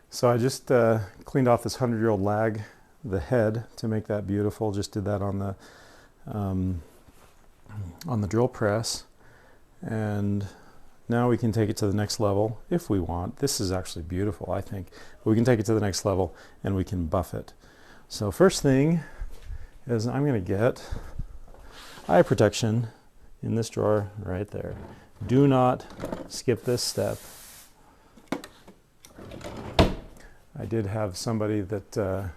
So I just cleaned off this 100-year-old lag, the head, to make that beautiful. Just did that on the drill press, and now we can take it to the next level if we want. This is actually beautiful, I think. But we can take it to the next level and we can buff it. So first thing is I'm going to get eye protection in this drawer right there. Do not skip this step. I did have somebody that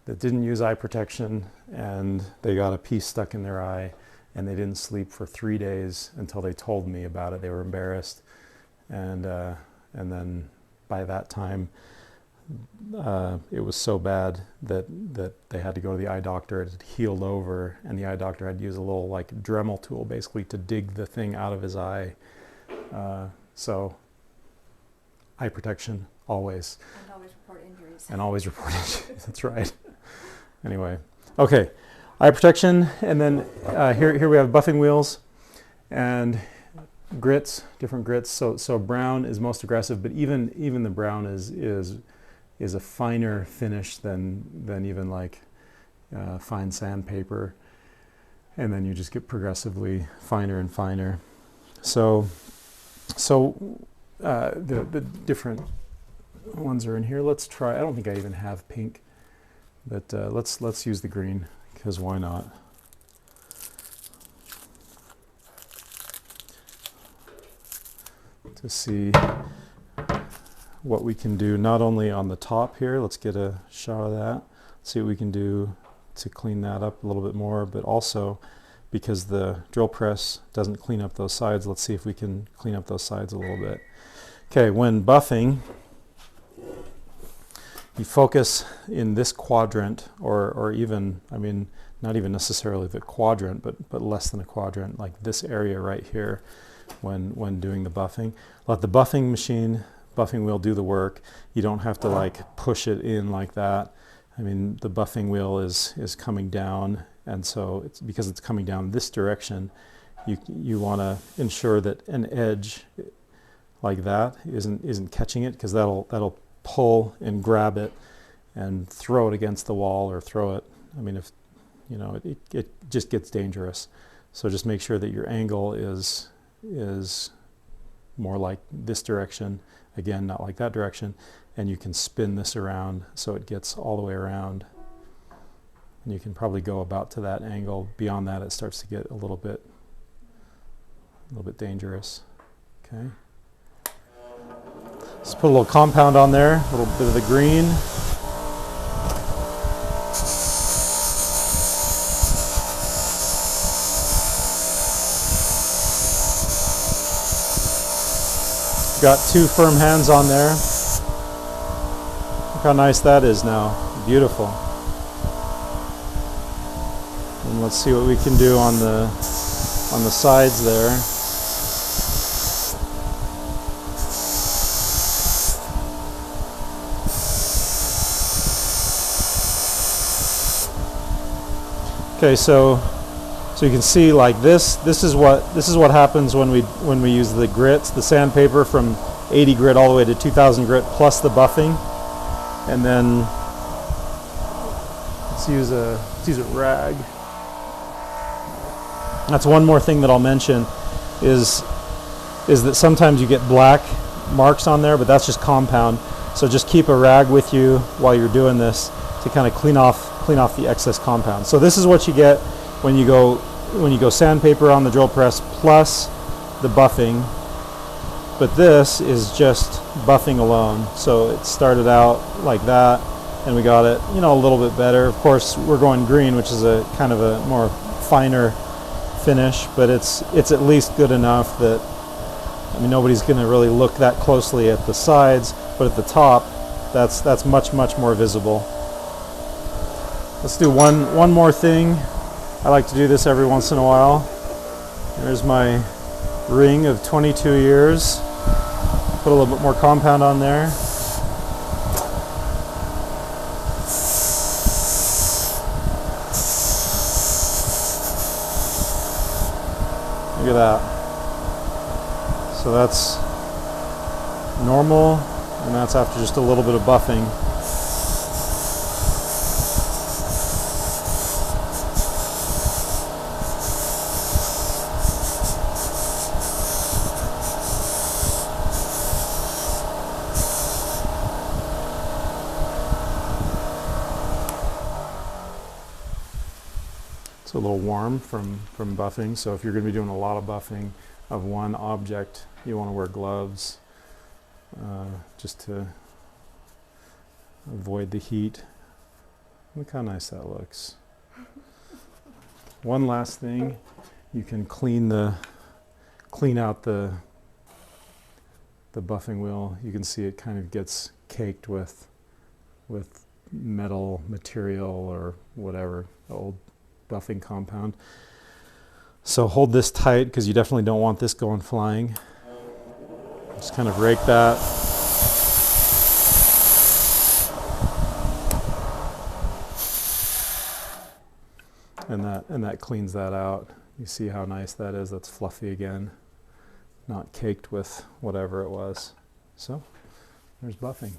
didn't use eye protection, and they got a piece stuck in their eye, and they didn't sleep for 3 days until they told me about it. They were embarrassed, and then by that time, it was so bad that they had to go to the eye doctor. It had healed over, and the eye doctor had to use a little like Dremel tool basically to dig the thing out of his eye. So eye protection always. And always report injuries. And always report injuries. That's right. Anyway, okay, eye protection, and then here we have buffing wheels and grits, different grits. So brown is most aggressive, but even the brown is a finer finish than even like fine sandpaper, and then you just get progressively finer and finer. So the different ones are in here. Let's try. I don't think I even have pink, but let's use the green, because why not? To see what we can do not only on the top here. Let's get a shot of that. See what we can do to clean that up a little bit more, but also because the drill press doesn't clean up those sides, let's see if we can clean up those sides a little bit. Okay, when buffing, you focus in this quadrant, or even, I mean, not even necessarily the quadrant, but less than a quadrant, like this area right here when doing the buffing. Let the buffing wheel do the work. You don't have to like push it in like that. I mean, the buffing wheel is coming down, and so because it's coming down this direction, you want to ensure that an edge like that isn't catching it, because that'll pull and grab it and throw it against the wall, or throw it. I mean, if you know, it just gets dangerous. So just make sure that your angle is more like this direction, again, not like that direction, and you can spin this around so it gets all the way around. And you can probably go about to that angle. Beyond that, it starts to get a little bit dangerous. Okay. Let's put a little compound on there, a little bit of the green. Got 2 firm hands on there. Look how nice that is now. Beautiful. And let's see what we can do on the sides there. Okay, so you can see like this is what happens when we use the grits, the sandpaper from 80 grit all the way to 2000 grit plus the buffing. And then let's use a rag. That's one more thing that I'll mention is that sometimes you get black marks on there, but that's just compound. So just keep a rag with you while you're doing this to kind of clean off the excess compound. So this is what you get when you go sandpaper on the drill press plus the buffing, but this is just buffing alone. So it started out like that, and we got it, you know, a little bit better. Of course, we're going green, which is a kind of a more finer finish, but it's at least good enough that, I mean, nobody's going to really look that closely at the sides, but at the top, that's much more visible. Let's do one more thing. I like to do this every once in a while. There's my ring of 22 years. Put a little bit more compound on there. Look at that. So that's normal And that's after just a little bit of buffing. It's a little warm from buffing, so if you're going to be doing a lot of buffing of one object, you want to wear gloves just to avoid the heat. Look how nice that looks. One last thing, you can clean out the buffing wheel. You can see it kind of gets caked with metal material or whatever, old buffing compound. So hold this tight because you definitely don't want this going flying. Just kind of rake that. And that cleans that out. You see how nice that is? That's fluffy again, not caked with whatever it was. So there's buffing.